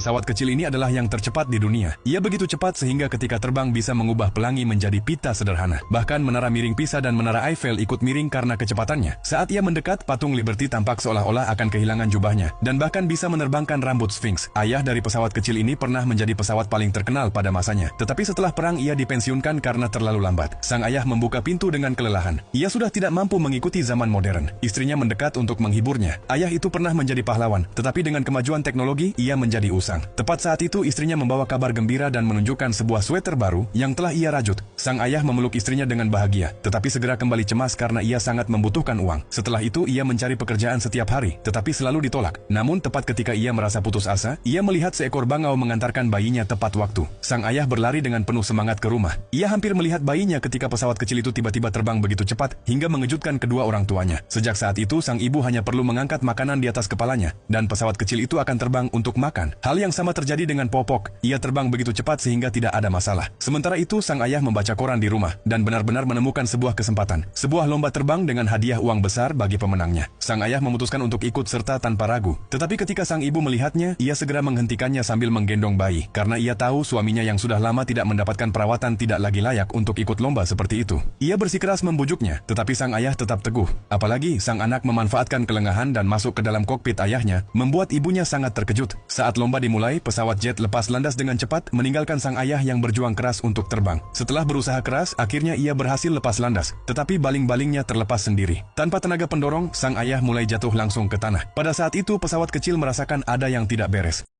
Pesawat kecil ini adalah yang tercepat di dunia. Ia begitu cepat sehingga ketika terbang bisa mengubah pelangi menjadi pita sederhana. Bahkan menara miring Pisa dan menara Eiffel ikut miring karena kecepatannya. Saat ia mendekat, patung Liberty tampak seolah-olah akan kehilangan jubahnya dan bahkan bisa menerbangkan rambut Sphinx. Ayah dari pesawat kecil ini pernah menjadi pesawat paling terkenal pada masanya. Tetapi setelah perang ia dipensiunkan karena terlalu lambat. Sang ayah membuka pintu dengan kelelahan. Ia sudah tidak mampu mengikuti zaman modern. Istrinya mendekat untuk menghiburnya. Ayah itu pernah menjadi pahlawan, tetapi dengan kemajuan teknologi, ia menjadi usang. Tepat saat itu istrinya membawa kabar gembira dan menunjukkan sebuah sweater baru yang telah ia rajut. Sang ayah memeluk istrinya dengan bahagia, tetapi segera kembali cemas karena ia sangat membutuhkan uang. Setelah itu ia mencari pekerjaan setiap hari, tetapi selalu ditolak. Namun tepat ketika ia merasa putus asa, ia melihat seekor bangau mengantarkan bayinya tepat waktu. Sang ayah berlari dengan penuh semangat ke rumah. Ia hampir melihat bayinya ketika pesawat kecil itu tiba-tiba terbang begitu cepat hingga mengejutkan kedua orang tuanya. Sejak saat itu sang ibu hanya perlu mengangkat makanan di atas kepalanya dan pesawat kecil itu akan terbang untuk makan. Hal yang sama terjadi dengan Popok. Ia terbang begitu cepat sehingga tidak ada masalah. Sementara itu sang ayah membaca koran di rumah dan benar-benar menemukan sebuah kesempatan. Sebuah lomba terbang dengan hadiah uang besar bagi pemenangnya. Sang ayah memutuskan untuk ikut serta tanpa ragu. Tetapi ketika sang ibu melihatnya, ia segera menghentikannya sambil menggendong bayi. Karena ia tahu suaminya yang sudah lama tidak mendapatkan perawatan tidak lagi layak untuk ikut lomba seperti itu. Ia bersikeras membujuknya, tetapi sang ayah tetap teguh. Apalagi sang anak memanfaatkan kelengahan dan masuk ke dalam kokpit ayahnya, membuat ibunya sangat terkejut. Saat lomba dimulai, pesawat jet lepas landas dengan cepat, meninggalkan sang ayah yang berjuang keras untuk terbang. Setelah berusaha keras, akhirnya ia berhasil lepas landas, tetapi baling-balingnya terlepas sendiri. Tanpa tenaga pendorong, sang ayah mulai jatuh langsung ke tanah. Pada saat itu, pesawat kecil merasakan ada yang tidak beres.